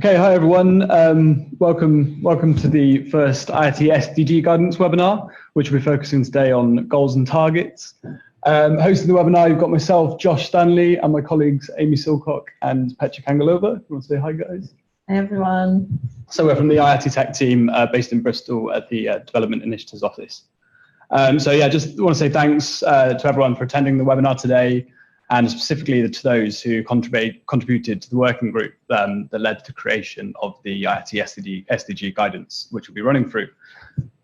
Okay, hi everyone. Welcome to the first IATI SDG guidance webinar, which will be focusing today on goals and targets. Hosting the webinar, you've got myself, Josh Stanley, and my colleagues Amy Silcock and Petra Kangalova. You want to say hi, guys? Hi, everyone. So we're from the IATI Tech team based in Bristol at the Development Initiatives Office. Just want to say thanks to everyone for attending the webinar today, and specifically to those who contributed to the working group that led to the creation of the IATI SDG guidance, which we'll be running through.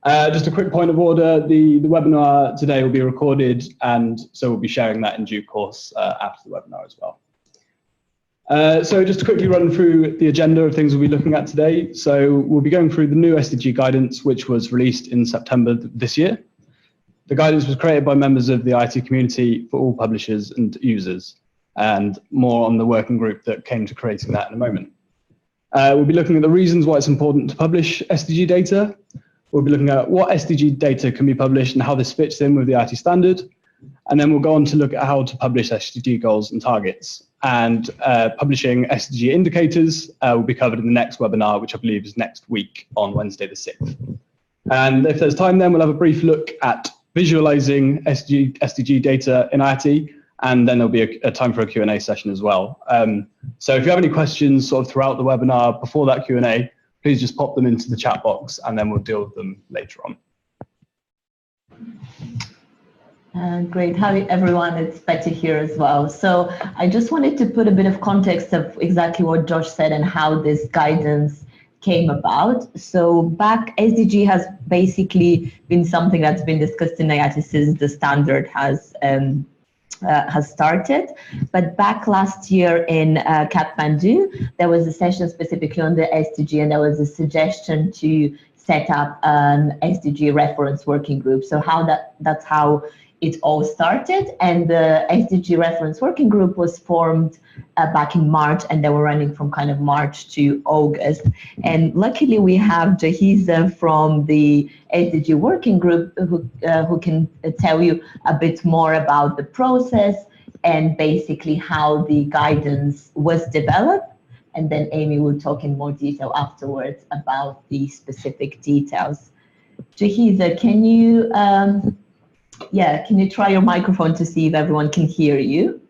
Just a quick point of order, the webinar today will be recorded, and so we'll be sharing that in due course after the webinar as well. So just to quickly run through the agenda of things we'll be looking at today. So we'll be going through the new SDG guidance, which was released in September this year. The guidance was created by members of the IATI community for all publishers and users, and more on the working group that came to creating that in a moment. We'll be looking at the reasons why it's important to publish SDG data. We'll be looking at what SDG data can be published and how this fits in with the IATI standard. And then we'll go on to look at how to publish SDG goals and targets. And publishing SDG indicators will be covered in the next webinar, which I believe is next week on Wednesday the 6th. And if there's time, then we'll have a brief look at visualizing SDG data in IATI, and then there'll be a time for a Q&A session as well. So if you have any questions sort of throughout the webinar before that Q&A, please just pop them into the chat box and then we'll deal with them later on. Great. Hi, everyone. It's Petra here as well. So I just wanted to put a bit of context of exactly what Josh said and how this guidance came about. So back, SDG has basically been something that's been discussed in IATI since the standard has started. But back last year in Kathmandu, there was a session specifically on the SDG, and there was a suggestion to set up an SDG reference working group. So that's how it all started, and the SDG reference working group was formed back in March, and they were running from kind of March to August. And luckily we have Jahiza from the SDG working group who can tell you a bit more about the process and basically how the guidance was developed. And then Amy will talk in more detail afterwards about the specific details. Jahiza, can you try your microphone to see if everyone can hear you?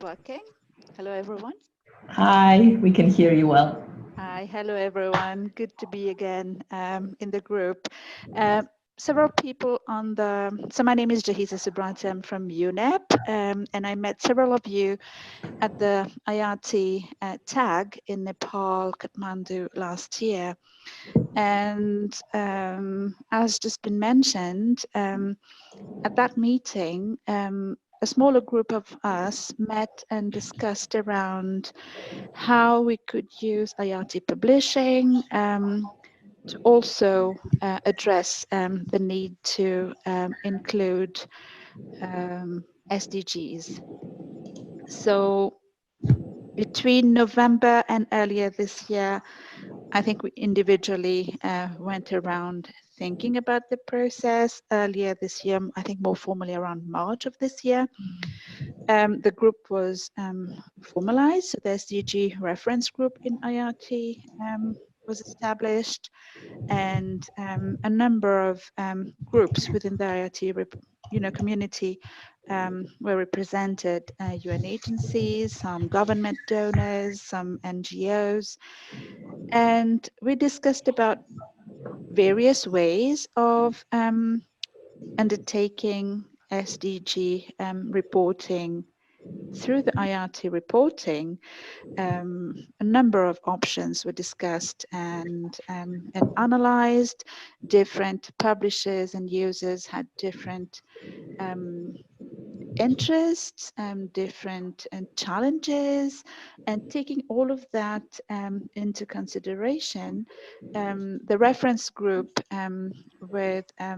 Working. Hello, everyone. Hi, we can hear you well. Hi, hello, everyone. Good to be again in the group. Several people on so my name is Jahiza Subrata. I'm from UNEP, and I met several of you at the IATI tag in Nepal, Kathmandu last year. And as just been mentioned, at that meeting, a smaller group of us met and discussed around how we could use IATI publishing to also address the need to include SDGs. So between November and earlier this year, I think we individually went around thinking about the process. Earlier this year, I think more formally around March of this year, the group was formalized. So the SDG reference group in IATI was established, and a number of groups within the IATI community were represented, UN agencies, some government donors, some NGOs, and we discussed about various ways of undertaking SDG reporting through the IATI reporting. A number of options were discussed and analyzed. Different publishers and users had different interests, different challenges, and taking all of that into consideration, the reference group with a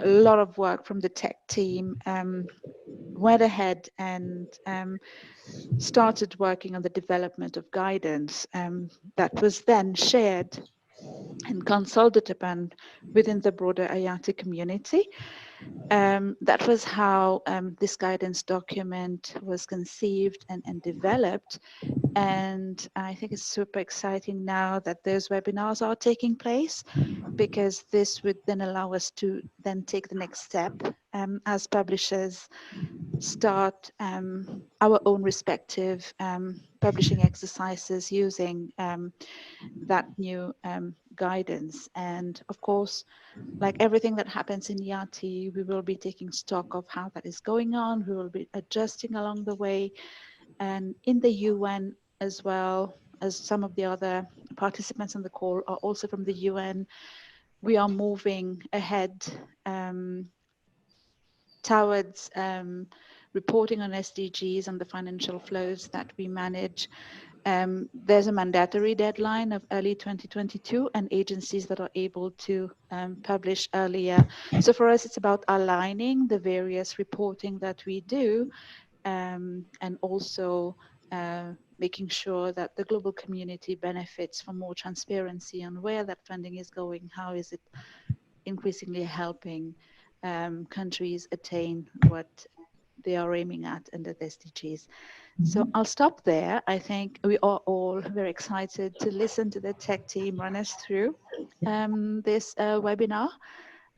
lot of work from the tech team went ahead and started working on the development of guidance that was then shared and consulted upon within the broader IATI community. That was how this guidance document was conceived and developed. And I think it's super exciting now that those webinars are taking place, because this would then allow us to then take the next step as publishers, start our own respective publishing exercises using that new guidance. And of course, like everything that happens in IATI, we will be taking stock of how that is going on. We will be adjusting along the way. And in the UN as well, as some of the other participants on the call are also from the UN, we are moving ahead towards reporting on SDGs and the financial flows that we manage. There's a mandatory deadline of early 2022 and agencies that are able to publish earlier. So for us, it's about aligning the various reporting that we do and also making sure that the global community benefits from more transparency on where that funding is going, how is it increasingly helping countries attain what they are aiming at under the SDGs. So I'll stop there. I think we are all very excited to listen to the tech team run us through this webinar.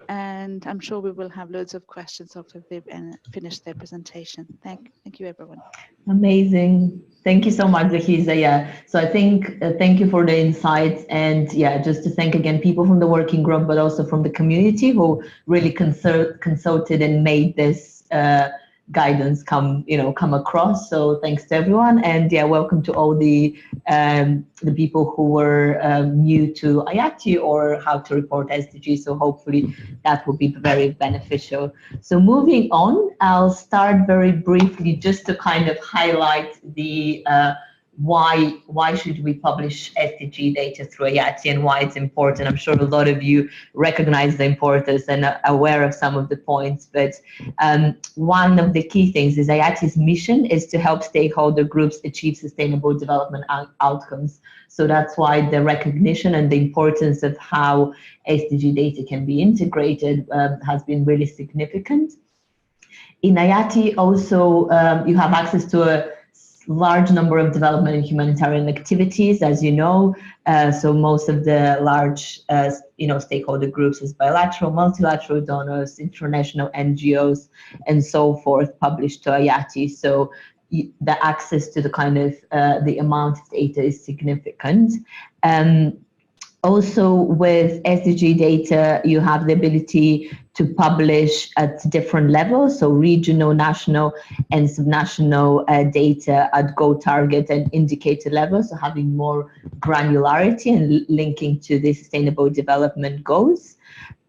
And I'm sure we will have loads of questions after they've finished their presentation. Thank you, everyone. Amazing. Thank you so much, Zahiza. Yeah. So I think, thank you for the insights. And yeah, just to thank again people from the working group, but also from the community who really consulted and made this guidance come across. So thanks to everyone, and yeah, welcome to all the people who were new to IATI or how to report SDGs. So hopefully that will be very beneficial. So moving on, I'll start very briefly just to kind of highlight the why should we publish SDG data through IATI and why it's important. I'm sure a lot of you recognize the importance and are aware of some of the points, but one of the key things is IATI's mission is to help stakeholder groups achieve sustainable development outcomes. So that's why the recognition and the importance of how SDG data can be integrated has been really significant. In IATI also, you have access to a large number of development and humanitarian activities, as you know. So most of the large, stakeholder groups is bilateral, multilateral donors, international NGOs, and so forth, published to IATI. So the access to the kind of the amount of data is significant. Also, with SDG data, you have the ability to publish at different levels, so regional, national, and subnational data at goal, target, and indicator levels, so having more granularity and linking to the Sustainable Development Goals.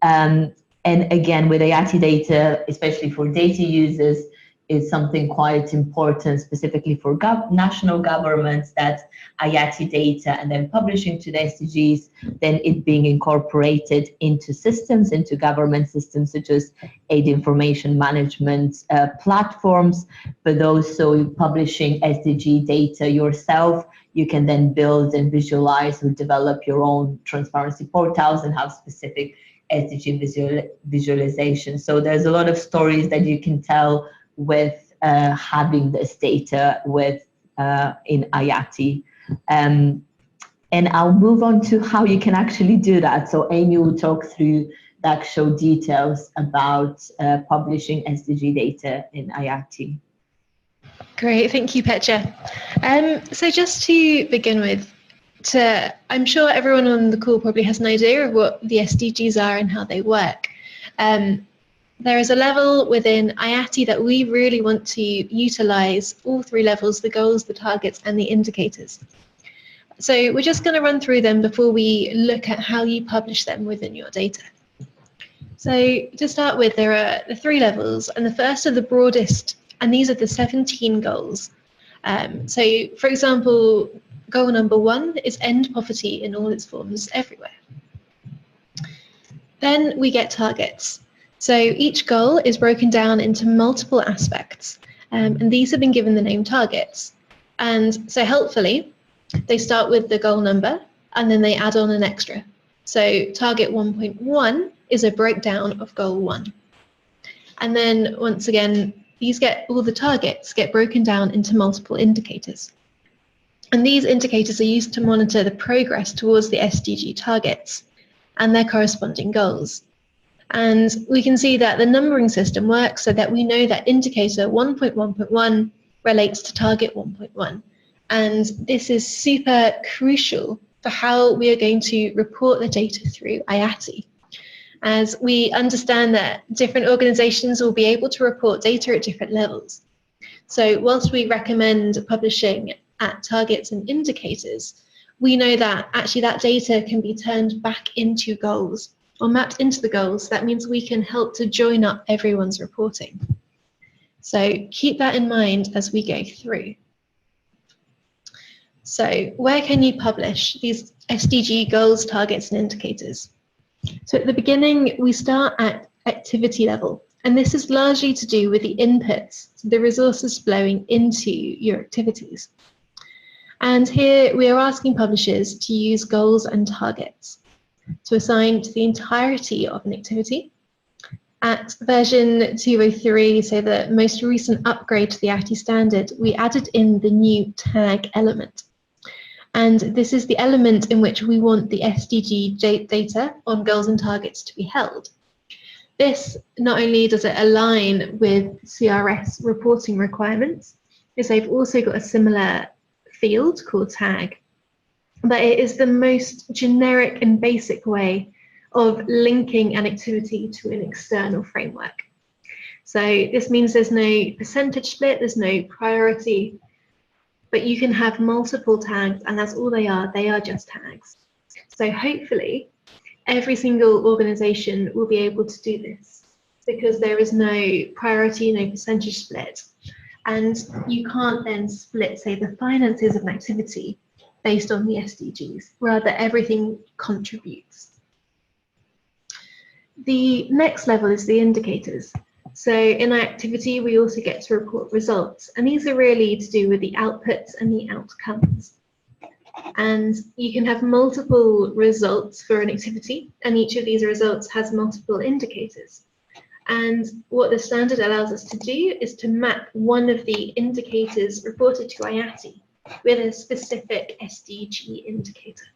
And again, with IATI data, especially for data users, is something quite important, specifically for national governments, that IATI data and then publishing to the SDGs, then it being incorporated into systems, into government systems such as aid information management platforms, but also publishing SDG data yourself. You can then build and visualize or develop your own transparency portals and have specific SDG visualization. So there's a lot of stories that you can tell with having this data in IATI. And I'll move on to how you can actually do that. So Amy will talk through the actual details about publishing SDG data in IATI. Great, thank you, Petra. So just to begin with, I'm sure everyone on the call probably has an idea of what the SDGs are and how they work. There is a level within IATI that we really want to utilize all three levels: the goals, the targets, and the indicators. So we're just going to run through them before we look at how you publish them within your data. So to start with, there are the three levels, and the first are the broadest, and these are the 17 goals. So for example, goal number 1 is end poverty in all its forms everywhere. Then we get targets. So each goal is broken down into multiple aspects, and these have been given the name targets. And so helpfully, they start with the goal number, and then they add on an extra. So target 1.1 is a breakdown of goal 1. And then once again, all the targets get broken down into multiple indicators. And these indicators are used to monitor the progress towards the SDG targets and their corresponding goals. And we can see that the numbering system works so that we know that indicator 1.1.1 relates to target 1.1. And this is super crucial for how we are going to report the data through IATI, as we understand that different organizations will be able to report data at different levels. So whilst we recommend publishing at targets and indicators, we know that actually that data can be turned back into goals or mapped into the goals. That means we can help to join up everyone's reporting. So keep that in mind as we go through. So where can you publish these SDG goals, targets, and indicators? So at the beginning, we start at activity level, and this is largely to do with the inputs, the resources flowing into your activities. And here we are asking publishers to use goals and targets to assign to the entirety of an activity. At version 203, so the most recent upgrade to the IATI standard, we added in the new tag element. And this is the element in which we want the SDG data on goals and targets to be held. This not only does it align with CRS reporting requirements, is they've also got a similar field called tag, but it is the most generic and basic way of linking an activity to an external framework. So this means there's no percentage split, there's no priority, but you can have multiple tags, and that's all they are just tags. So hopefully every single organization will be able to do this, because there is no priority, no percentage split, and you can't then split, say, the finances of an activity based on the SDGs. Rather, everything contributes. The next level is the indicators. So in our activity, we also get to report results, and these are really to do with the outputs and the outcomes. And you can have multiple results for an activity, and each of these results has multiple indicators. And what the standard allows us to do is to map one of the indicators reported to IATI with a specific SDG indicator.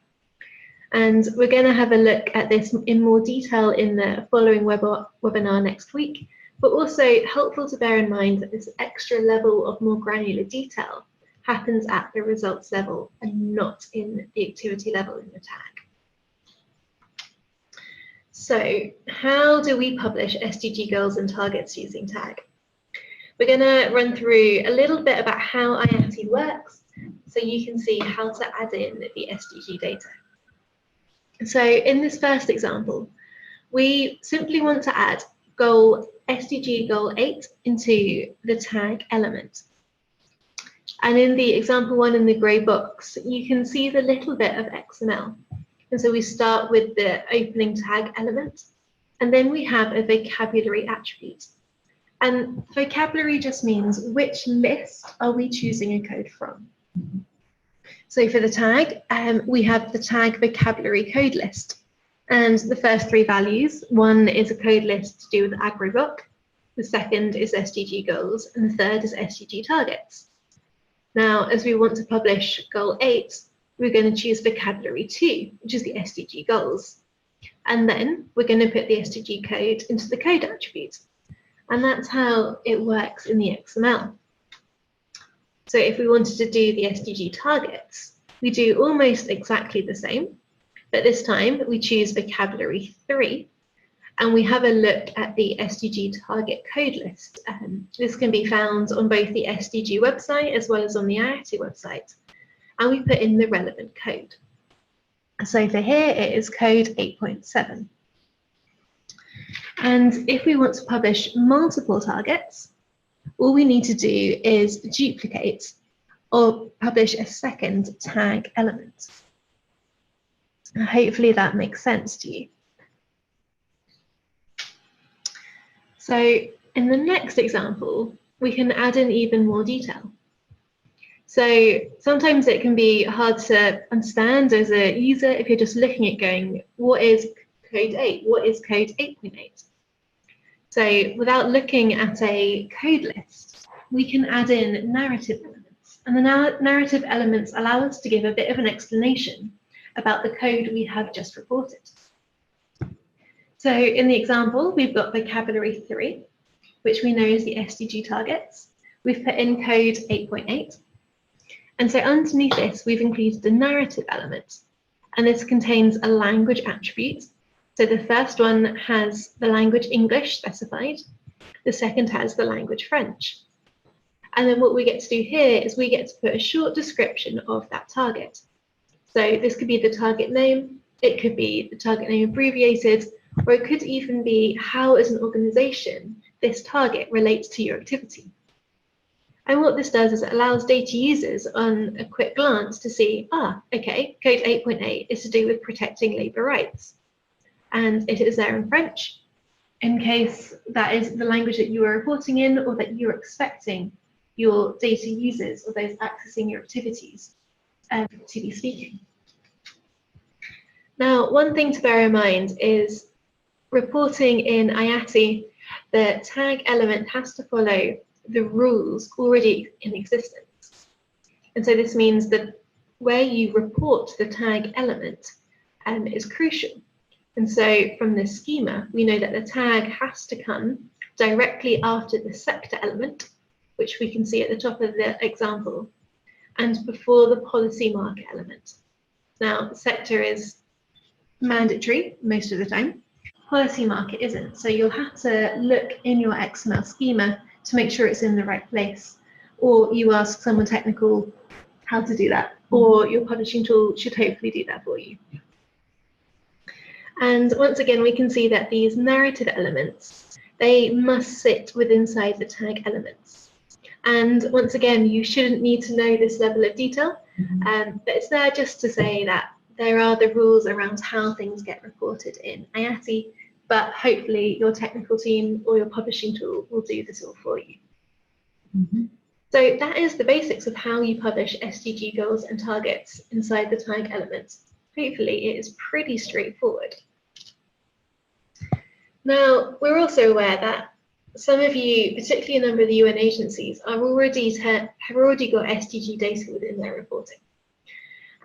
And we're going to have a look at this in more detail in the following webinar next week, but also helpful to bear in mind that this extra level of more granular detail happens at the results level and not in the activity level in the tag. So how do we publish SDG goals and targets using tag? We're going to run through a little bit about how IATI works, so you can see how to add in the SDG data. So in this first example, we simply want to add SDG Goal 8 into the tag element. And in the example 1 in the grey box, you can see the little bit of XML. And so we start with the opening tag element, and then we have a vocabulary attribute. And vocabulary just means which list are we choosing a code from. So for the tag, we have the tag vocabulary code list. And the first 3 values, one is a code list to do with AgriBook, the second is SDG goals, and the third is SDG targets. Now, as we want to publish goal 8, we're going to choose vocabulary 2, which is the SDG goals. And then we're going to put the SDG code into the code attribute. And that's how it works in the XML. So if we wanted to do the SDG targets, we do almost exactly the same, but this time we choose vocabulary 3, and we have a look at the SDG target code list. This can be found on both the SDG website as well as on the IATI website, and we put in the relevant code. So for here, it is code 8.7. And if we want to publish multiple targets, all we need to do is duplicate or publish a second tag element. Hopefully that makes sense to you. So in the next example, we can add in even more detail. So sometimes it can be hard to understand as a user if you're just looking at going, what is code 8? What is code 8.8? So without looking at a code list, we can add in narrative elements. And the narrative elements allow us to give a bit of an explanation about the code we have just reported. So in the example, we've got vocabulary 3, which we know is the SDG targets. We've put in code 8.8. And so underneath this, we've included the narrative element. And this contains a language attribute. So the first one has the language English specified. The second has the language French. And then what we get to do here is we get to put a short description of that target. So this could be the target name, it could be the target name abbreviated, or it could even be how as an organization this target relates to your activity. And what this does is it allows data users on a quick glance to see, okay, code 8.8 is to do with protecting labor rights. And it is there in French, in case that is the language that you are reporting in or that you're expecting your data users or those accessing your activities to be speaking. Now, one thing to bear in mind is reporting in IATI, the tag element has to follow the rules already in existence. And so this means that where you report the tag element is crucial. And so from this schema, we know that the tag has to come directly after the sector element, which we can see at the top of the example, and before the policy marker element. Now, sector is mandatory most of the time. Policy marker isn't. So you'll have to look in your XML schema to make sure it's in the right place, or you ask someone technical how to do that, or your publishing tool should hopefully do that for you. And once again, we can see that these narrative elements, they must sit within inside the tag elements. And once again, you shouldn't need to know this level of detail, but it's there just to say that there are the rules around how things get reported in IATI, but hopefully your technical team or your publishing tool will do this all for you. So that is the basics of how you publish SDG goals and targets inside the tag elements. Hopefully it is pretty straightforward. Now, we're also aware that some of you, particularly a number of the UN agencies, have already got SDG data within their reporting.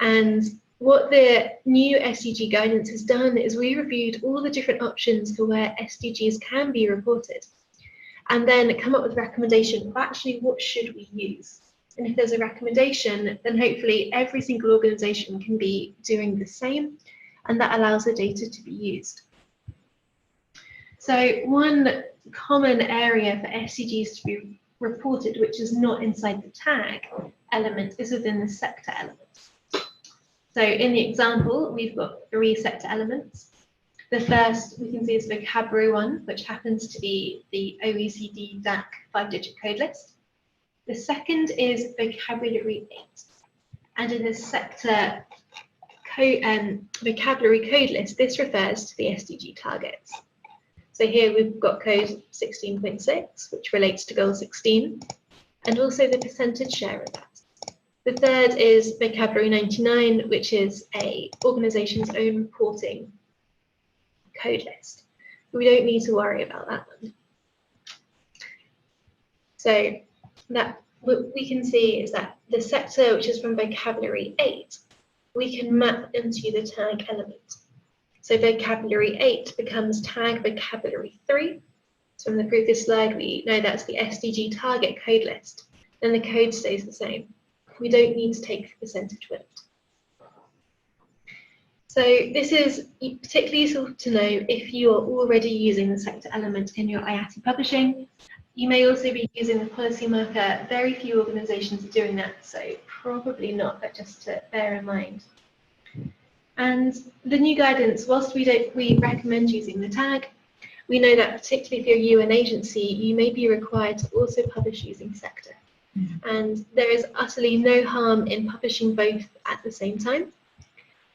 And what the new SDG guidance has done is we reviewed all the different options for where SDGs can be reported, and then come up with a recommendation of actually what should we use. And if there's a recommendation, then hopefully every single organization can be doing the same, and that allows the data to be used. So one common area for SDGs to be reported, which is not inside the tag element, is within the sector element. So in the example, we've got 3 sector elements. The first we can see is vocabulary 1, which happens to be the OECD DAC 5-digit code list. The second is vocabulary 8. And in the sector vocabulary code list, this refers to the SDG targets. So here we've got code 16.6, which relates to goal 16, and also the percentage share of that. The third is vocabulary 99, which is a organization's own reporting code list. We don't need to worry about that one. So that what we can see is that the sector, which is from vocabulary 8, we can map into the tag element. So vocabulary 8 becomes tag vocabulary 3. So from the previous slide, we know that's the SDG target code list, and the code stays the same. We don't need to take the percentage with it. So this is particularly useful to know if you are already using the sector element in your IATI publishing. You may also be using the policy marker. Very few organizations are doing that, so probably not, but just to bear in mind. And the new guidance, whilst we recommend using the tag, we know that particularly if you're a UN agency, you may be required to also publish using sector. And there is utterly no harm in publishing both at the same time.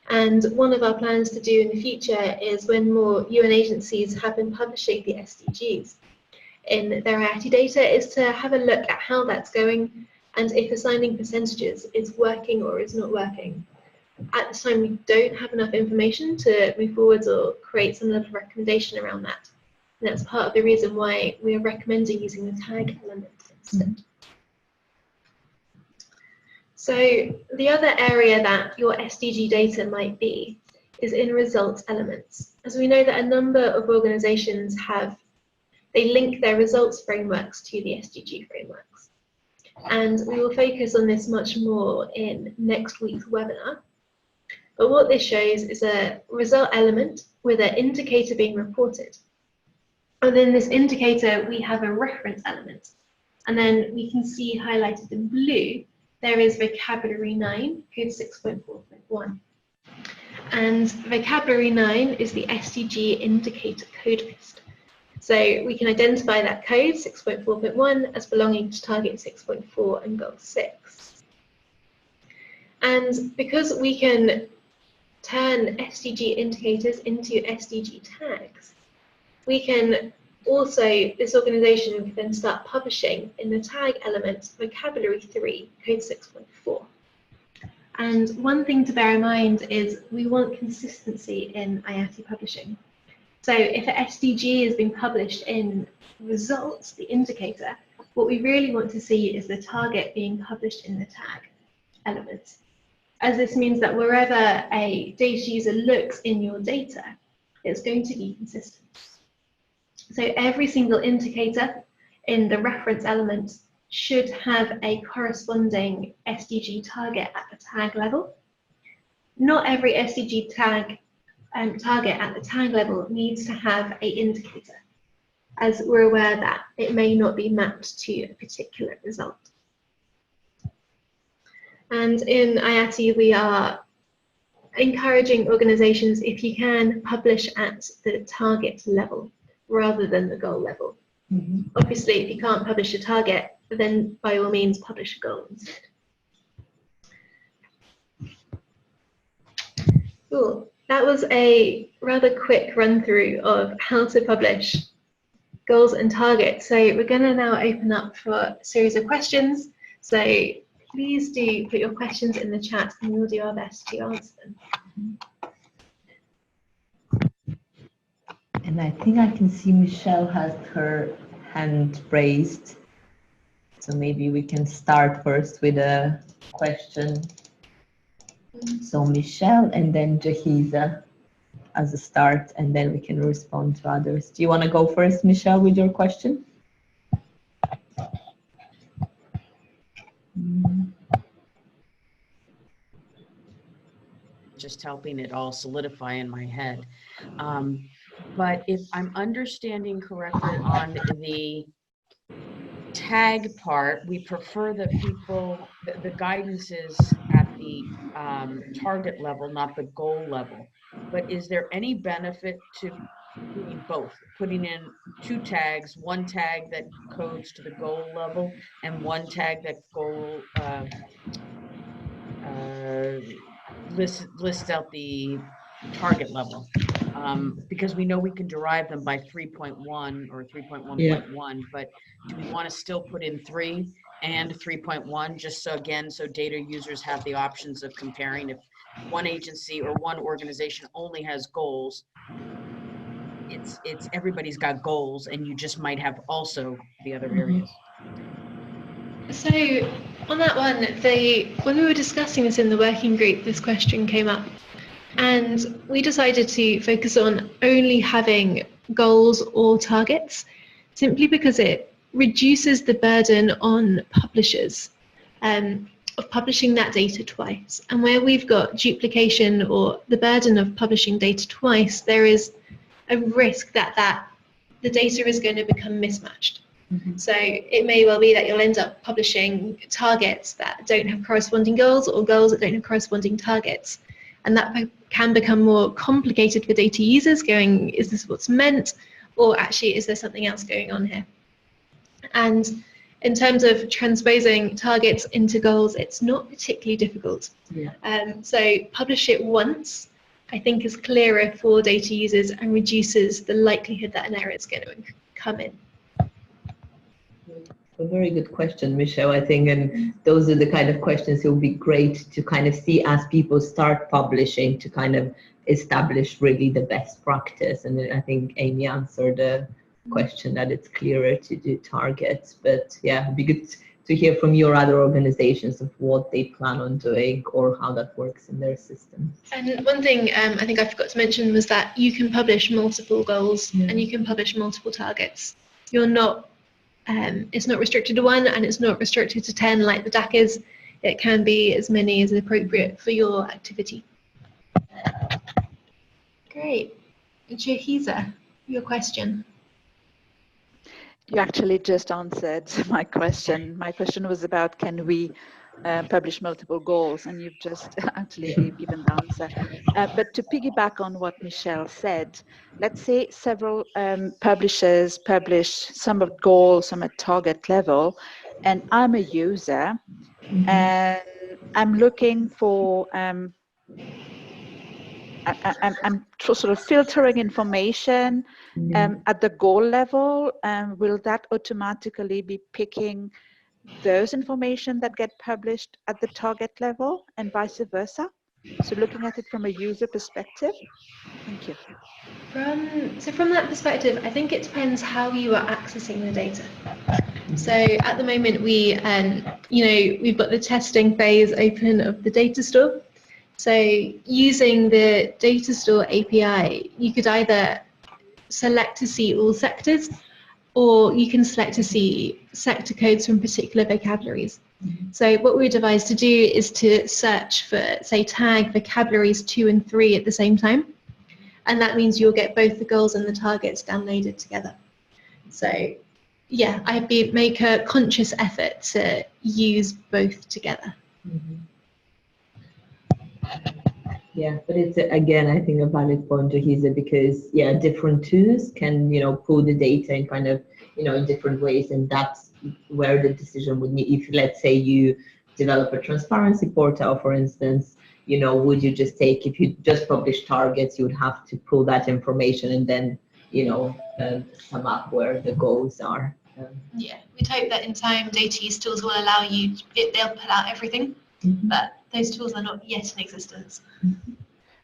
And one of our plans to do in the future is when more UN agencies have been publishing the SDGs in their IATI data is to have a look at how that's going and if assigning percentages is working or is not working. At this time, we don't have enough information to move forwards or create some level of recommendation around that. And that's part of the reason why we're recommending using the tag element instead. So the other area that your SDG data might be is in results elements. As we know that a number of organizations they link their results frameworks to the SDG frameworks. And we will focus on this much more in next week's webinar. But what this shows is a result element with an indicator being reported. And in this indicator, we have a reference element. And then we can see highlighted in blue, there is vocabulary 9, code 6.4.1. And vocabulary 9 is the SDG indicator code list. So we can identify that code 6.4.1 as belonging to target 6.4 and goal 6. And because we can turn SDG indicators into SDG tags, we can also, this organization can then start publishing in the tag element vocabulary 3, code 6.4. And one thing to bear in mind is we want consistency in IATI publishing. So if an SDG is being published in results, the indicator, what we really want to see is the target being published in the tag element. As this means that wherever a data user looks in your data, it's going to be consistent. So every single indicator in the reference element should have a corresponding SDG target at the tag level. Not every SDG tag target at the tag level needs to have an indicator, as we're aware that it may not be mapped to a particular result. And in IATI, we are encouraging organizations, if you can, publish at the target level rather than the goal level. Obviously, if you can't publish a target, then by all means publish a goal instead. Cool. That was a rather quick run through of how to publish goals and targets. So we're going to now open up for a series of questions. So please do put your questions in the chat and we'll do our best to answer them. And I think I can see Michelle has her hand raised. So maybe we can start first with a question. So Michelle and then Jahiza as a start, and then we can respond to others. Do you want to go first, Michelle, with your question? Just helping it all solidify in my head. But if I'm understanding correctly on the tag part, we prefer that people, the guidance is at the target level, not the goal level. But is there any benefit to doing both, putting in 2 tags, one tag that codes to the goal level and one tag that goal lists out the target level? Because we know we can derive them by 3.1 or 3.1.1, but do we want to still put in 3 and 3.1 just so, again, so data users have the options of comparing? If one agency or one organization only has goals, it's everybody's got goals, and you just might have also the other areas. So on that one, when we were discussing this in the working group, this question came up. And we decided to focus on only having goals or targets, simply because it reduces the burden on publishers of publishing that data twice. And where we've got duplication or the burden of publishing data twice, there is a risk that the data is going to become mismatched. So it may well be that you'll end up publishing targets that don't have corresponding goals or goals that don't have corresponding targets. And that can become more complicated for data users going, is this what's meant? Or actually, is there something else going on here? And in terms of transposing targets into goals, it's not particularly difficult. So publish it once, I think, is clearer for data users and reduces the likelihood that an error is going to come in. A very good question, Michelle, I think, and those are the kind of questions it would be great to kind of see as people start publishing, to kind of establish really the best practice. And I think Amy answered question that it's clearer to do targets. But yeah, it'd be good to hear from your other organizations of what they plan on doing or how that works in their systems. And one thing I think I forgot to mention was that you can publish multiple goals and you can publish multiple targets. You're not, it's not restricted to one, and it's not restricted to 10 like the DAC is. It can be as many as appropriate for your activity. Great. Jahiza, your question. You actually just answered my question. My question was about, can we publish multiple goals? And you've just actually given the answer. But to piggyback on what Michelle said, let's say several publishers publish some at goal, some at target level, and I'm a user, and I'm looking for, I'm sort of filtering information at the goal level. Will that automatically be picking those information that get published at the target level and vice versa? So looking at it from a user perspective. Thank you. From that perspective, I think it depends how you are accessing the data. So at the moment, we've got the testing phase open of the data store. So using the data store API, you could either select to see all sectors, or you can select to see sector codes from particular vocabularies. So what we're advised to do is to search for, say, tag vocabularies 2 and 3 at the same time. And that means you'll get both the goals and the targets downloaded together. So yeah, make a conscious effort to use both together. Yeah, but it's again, I think, a valid point, Jahiza, because yeah, different tools can pull the data in kind of in different ways, and that's where the decision would need. If let's say you develop a transparency portal, for instance, would you just take, if you just publish targets, you would have to pull that information and then sum up where the goals are. Yeah, we'd hope that in time data use tools will allow you, they'll pull out everything, but those tools are not yet in existence.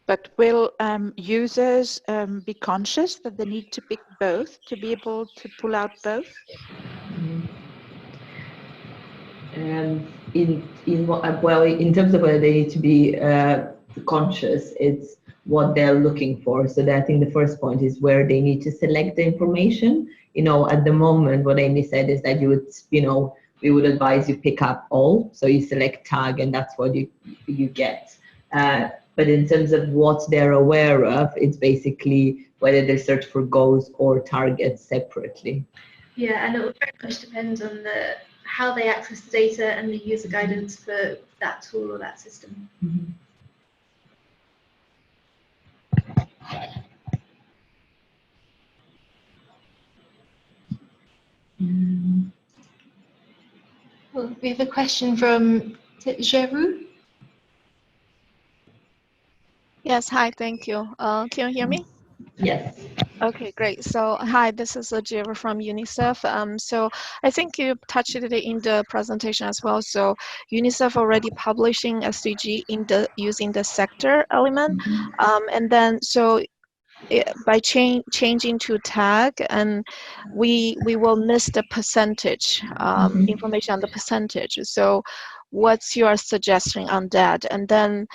But will users be conscious that they need to pick both to be able to pull out both? In terms of whether they need to be conscious, it's what they're looking for. So I think the first point is where they need to select the information. At the moment, what Amy said is that we would advise you pick up all. So you select tag, and that's what you get. But in terms of what they're aware of, it's basically whether they search for goals or targets separately. Yeah, and it will very much depend on how they access the data and the user guidance for that tool or that system. Well, we have a question from Jeru. Yes, hi, thank you. Can you hear me? Yes. Okay, great. So, hi, this is Jira from UNICEF. So, I think you touched it in the presentation as well. So, UNICEF already publishing SDG using the sector element, and then by changing to tag, and we will miss the percentage information on the percentage. So, what's your suggestion on that? And then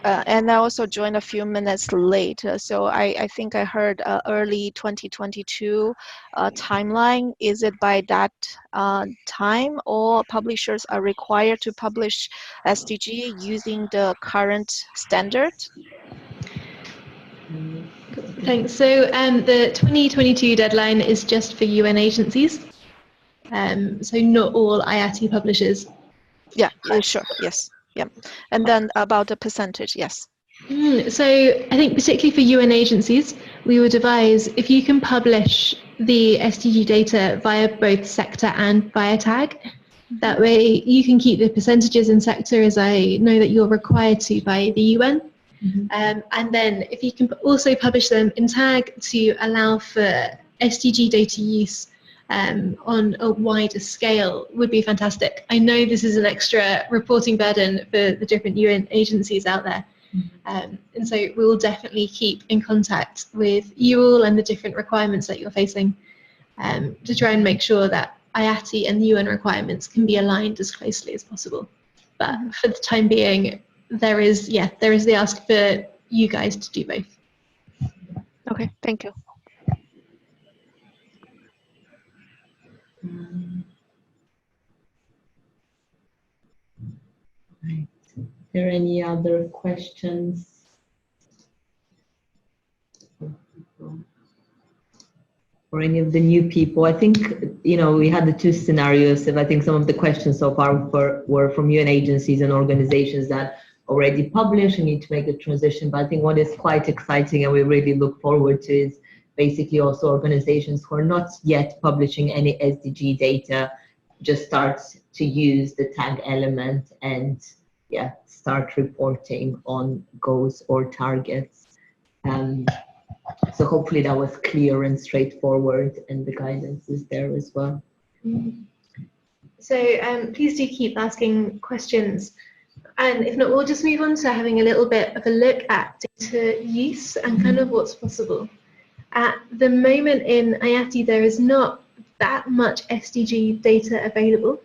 and I also joined a few minutes late, so I think I heard early 2022 timeline. Is it by that time, or publishers are required to publish SDG using the current standard? Thanks. So the 2022 deadline is just for UN agencies. So not all IATI publishers. Yeah, sure. Yes. Yeah. And then about the percentage, yes. So I think particularly for UN agencies, we would advise if you can publish the SDG data via both sector and via tag, that way you can keep the percentages in sector, as I know that you're required to by the UN. And then if you can also publish them in tag to allow for SDG data use on a wider scale would be fantastic. I know this is an extra reporting burden for the different UN agencies out there, And so we will definitely keep in contact with you all and the different requirements that you're facing, to try and make sure that IATI and the UN requirements can be aligned as closely as possible. But for the time being, there is the ask for you guys to do both. Okay, thank you. Right. Are there any other questions? For any of the new people? I think, we had the two scenarios, and I think some of the questions so far were from UN agencies and organizations that already publish and need to make the transition. But I think what is quite exciting and we really look forward to is basically also organizations who are not yet publishing any SDG data just start to use the tag element and start reporting on goals or targets. So hopefully that was clear and straightforward, and the guidance is there as well. So please do keep asking questions. And if not, we'll just move on to having a little bit of a look at data use and kind of what's possible. At the moment in IATI, there is not that much SDG data available.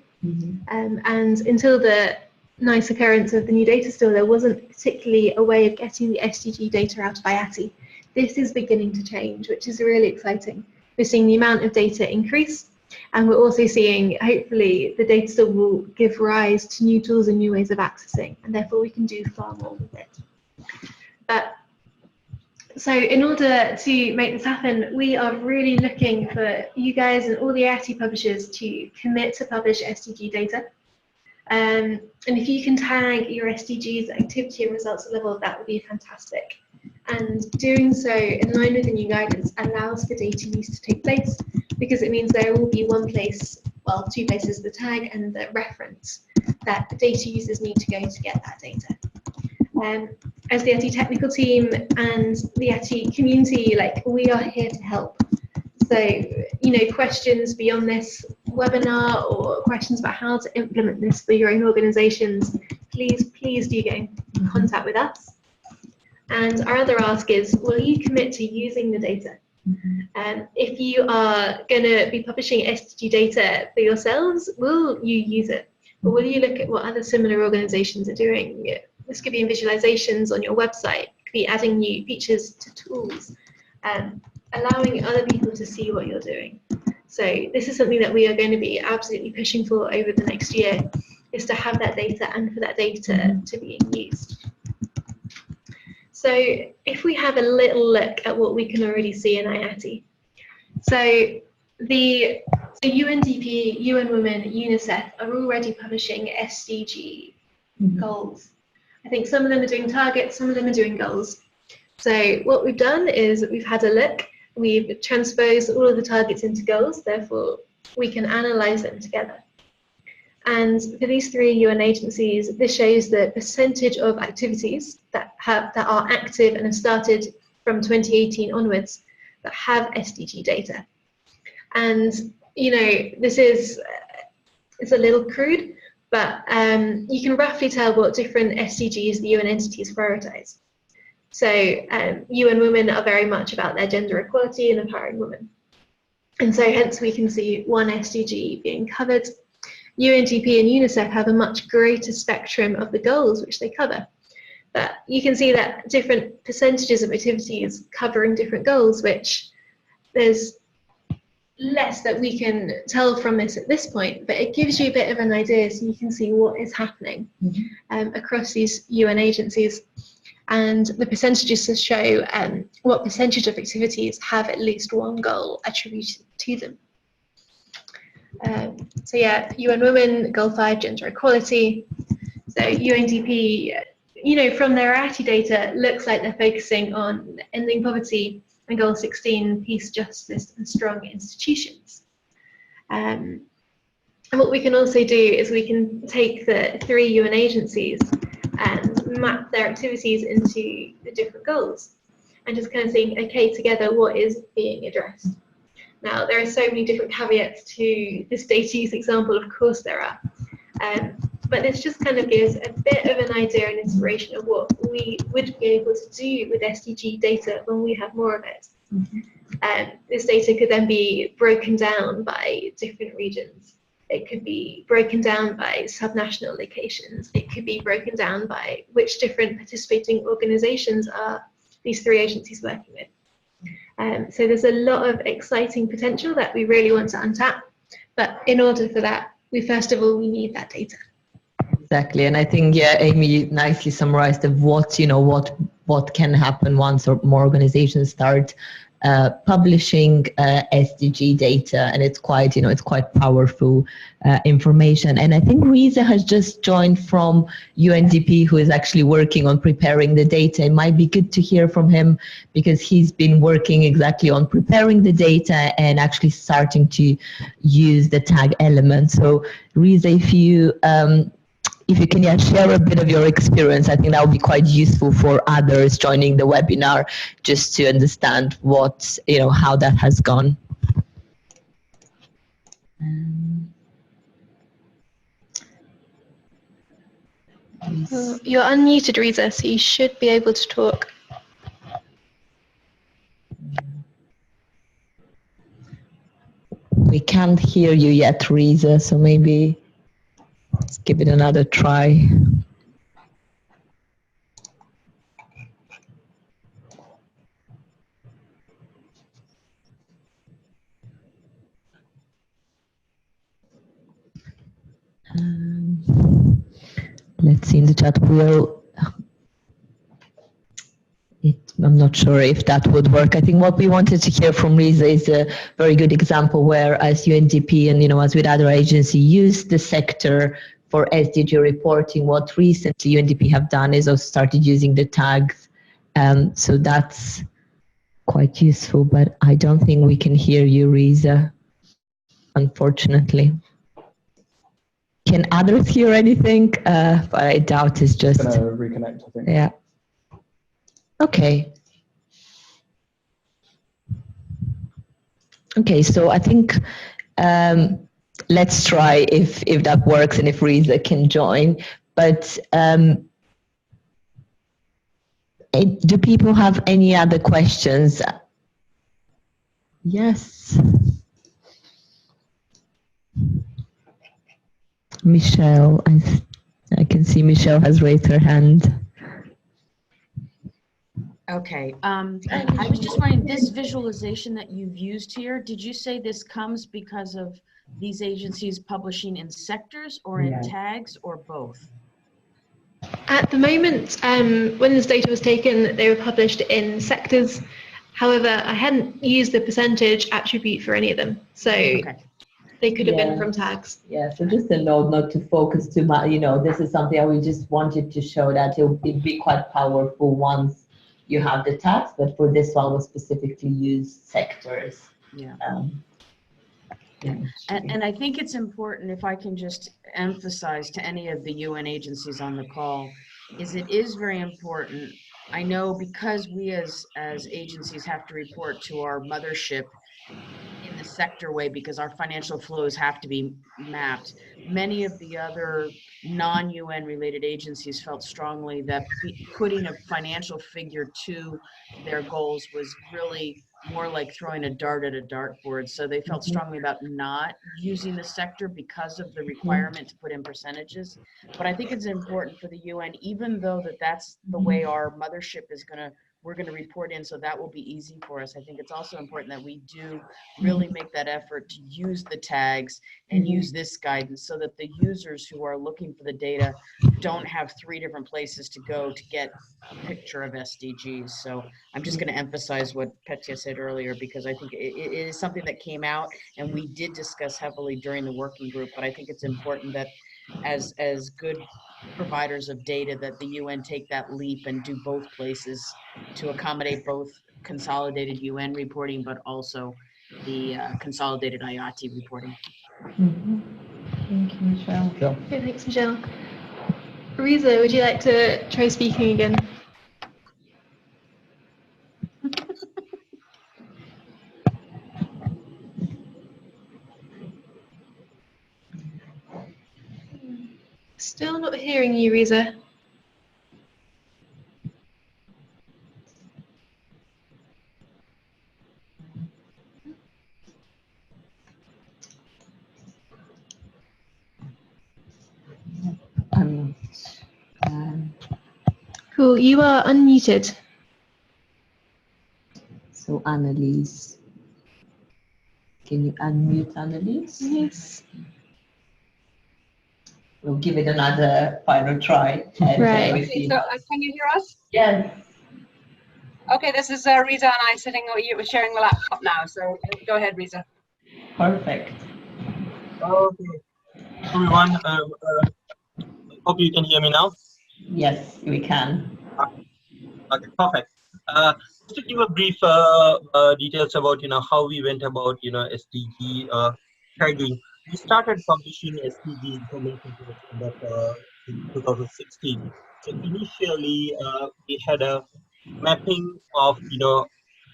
And until the nice occurrence of the new data store, there wasn't particularly a way of getting the SDG data out of IATI. This is beginning to change, which is really exciting. We're seeing the amount of data increase, and we're also seeing, hopefully, the data store will give rise to new tools and new ways of accessing, and therefore we can do far more with it. So in order to make this happen, we are really looking for you guys and all the IATI publishers to commit to publish SDG data. And if you can tag your SDGs activity and results level, that would be fantastic. And doing so in line with the new guidance allows for data use to take place, because it means there will be one place, well, two places, the tag and the reference, that the data users need to go to get that data. As the IATI technical team and the IATI community, we are here to help. So, questions beyond this webinar or questions about how to implement this for your own organizations, please do get in contact with us. And our other ask is, will you commit to using the data? If you are going to be publishing SDG data for yourselves, will you use it? Or will you look at what other similar organizations are doing? This could be in visualizations on your website, it could be adding new features to tools, allowing other people to see what you're doing. So this is something that we are going to be absolutely pushing for over the next year, is to have that data and for that data to be used. So if we have a little look at what we can already see in IATI. So UNDP, UN Women, UNICEF are already publishing SDG goals. I think some of them are doing targets, some of them are doing goals. So what we've done is we've had a look, we've transposed all of the targets into goals, therefore we can analyze them together. And for these three UN agencies, this shows the percentage of activities that are active and have started from 2018 onwards that have SDG data. And this is, it's a little crude, but you can roughly tell what different SDGs the UN entities prioritize. So UN Women are very much about their gender equality and empowering women. And so hence we can see one SDG being covered. UNDP and UNICEF have a much greater spectrum of the goals which they cover. But you can see that different percentages of activities covering different goals, which there's less that we can tell from this at this point, but it gives you a bit of an idea so you can see what is happening across these UN agencies. And the percentages to show what percentage of activities have at least one goal attributed to them. So yeah, UN Women, Goal 5, gender equality. So UNDP, from their IATI data, looks like they're focusing on ending poverty, and Goal 16, peace, justice, and strong institutions. And what we can also do is we can take the three UN agencies and map their activities into the different goals and just kind of think, okay, together, what is being addressed? Now, there are so many different caveats to this data use example, of course there are, but this just kind of gives a bit of an idea and inspiration of what we would be able to do with SDG data when we have more of it. This data could then be broken down by different regions. It could be broken down by subnational locations. It could be broken down by which different participating organizations are these 3 agencies working with. So there's a lot of exciting potential that we really want to untap. But in order for that, we need that data. Exactly, and I think Amy nicely summarized of what can happen once or more organizations start publishing SDG data, and it's quite powerful information. And I think Riza has just joined from UNDP, who is actually working on preparing the data. It might be good to hear from him because he's been working exactly on preparing the data and actually starting to use the tag element. So Riza, if you can share a bit of your experience, I think that would be quite useful for others joining the webinar, just to understand how that has gone. You're unmuted, Riza, so you should be able to talk. We can't hear you yet, Riza, so maybe let's give it another try. Let's see in the chat. I'm not sure if that would work. I think what we wanted to hear from Riza is a very good example where, as UNDP and as with other agencies, use the sector for SDG reporting. What recently UNDP have done is also started using the tags. So that's quite useful, but I don't think we can hear you, Riza, unfortunately. Can others hear anything? But I doubt it's just... Gonna reconnect, I think. Yeah. Okay. Okay, so I think let's try if that works and if Riza can join. But do people have any other questions? Yes. Michelle, I can see Michelle has raised her hand. Okay, I was just wondering, this visualization that you've used here, did you say this comes because of these agencies publishing in sectors or in tags or both? At the moment, when this data was taken, they were published in sectors. However, I hadn't used the percentage attribute for any of them. So they could have been from tags. Yeah, so just a note not to focus too much. This is something I just wanted to show that it would be quite powerful once you have the tags, but for this one, we specifically use sectors. Yeah. And I think it's important, if I can just emphasize to any of the UN agencies on the call, it is very important. I know because we as agencies have to report to our mothership in the sector way because our financial flows have to be mapped. Many of the other non-UN related agencies felt strongly that putting a financial figure to their goals was really more like throwing a dart at a dartboard. So they felt strongly about not using the sector because of the requirement to put in percentages. But I think it's important for the UN, even though that's the way our mothership is we're going to report in, so that will be easy for us. I think it's also important that we do really make that effort to use the tags and use this guidance so that the users who are looking for the data don't have 3 different places to go to get a picture of SDGs. So I'm just going to emphasize what Petya said earlier, because I think it is something that came out and we did discuss heavily during the working group, but I think it's important that as good providers of data that the UN take that leap and do both places to accommodate both consolidated UN reporting, but also the consolidated IATI reporting. Thank you, Michelle. Okay, thanks, Michelle. Riza, would you like to try speaking again? Still not hearing you, Riza. Cool, you are unmuted. So Annalise, can you unmute Annalise? Yes. We'll give it another final try. And, Right. Okay, so can you hear us? Yes. Okay, this is Riza and I sitting with sharing the laptop now. So go ahead, Riza. Perfect. Okay, everyone, hope you can hear me now. Yes, we can. Okay, perfect. Just to give a brief details about how we went about SDG tagging. We started publishing SDG information towards the end of 2016. So initially, we had a mapping of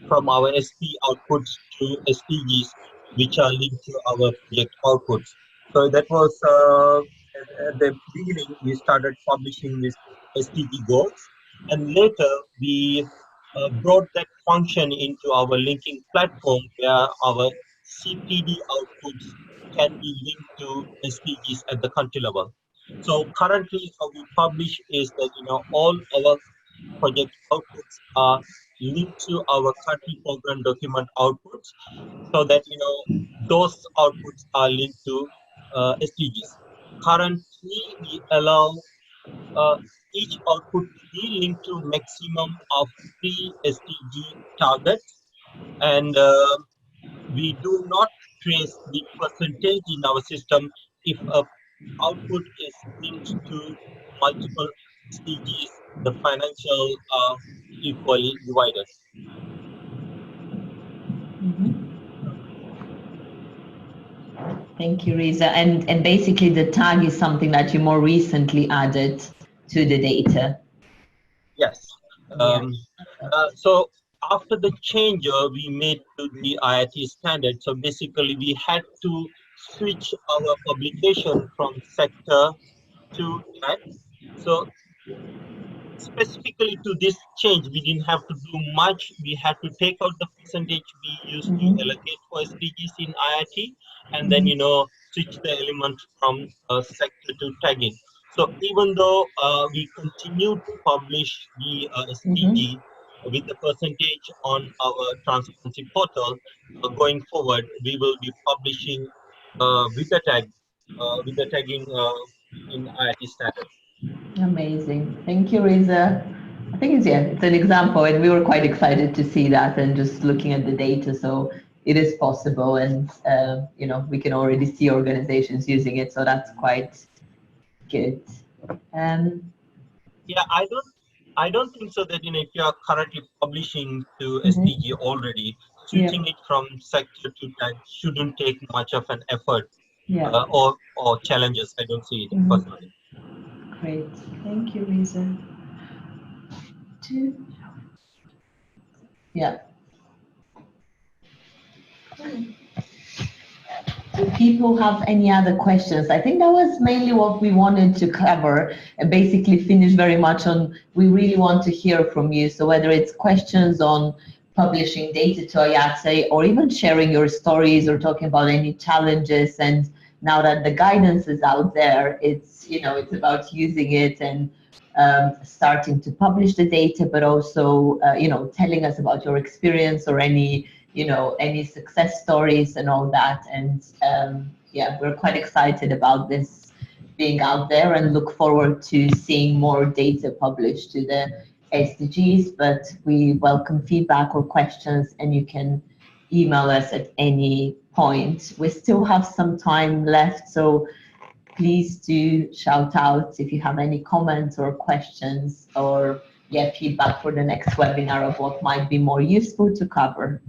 from our SP outputs to SDGs, which are linked to our project outputs. So that was at the beginning, we started publishing with SDG goals, and later we brought that function into our linking platform where our CPD outputs can be linked to SDGs at the country level. So currently, how we publish is that all our project outputs are linked to our country program document outputs, so that those outputs are linked to SDGs. Currently, we allow each output to be linked to maximum of 3 SDG targets, and we do not trace the percentage in our system if a output is linked to multiple SDGs. The financial are equally divided. Thank you, Riza. And basically the tag is something that you more recently added to the data. Yes. So after the change we made to the IATI standard, so basically we had to switch our publication from sector to tag. So specifically to this change, we didn't have to do much. We had to take out the percentage we used to allocate for SDGs in IIT, and then switch the element from sector to tagging. So even though we continue to publish the SDG with the percentage on our transparency portal, going forward we will be publishing with the tagging in IIT standard. Amazing. Thank you, Riza. I think it's an example, and we were quite excited to see that and just looking at the data. So it is possible, and we can already see organizations using it. So that's quite good. Yeah, I don't think so that if you are currently publishing to SDG already, switching it from sector to tag shouldn't take much of an effort or challenges. I don't see it personally. Great, thank you, Riza. Yeah. Do people have any other questions? I think that was mainly what we wanted to cover and basically finish very much on, we really want to hear from you. So whether it's questions on publishing data to IATI or even sharing your stories or talking about any challenges, and now that the guidance is out there, it's it's about using it and starting to publish the data, but also telling us about your experience or any success stories and all that. And we're quite excited about this being out there and look forward to seeing more data published to the SDGs. But we welcome feedback or questions, and you can email us at any point. We still have some time left, so please do shout out if you have any comments or questions or feedback for the next webinar of what might be more useful to cover.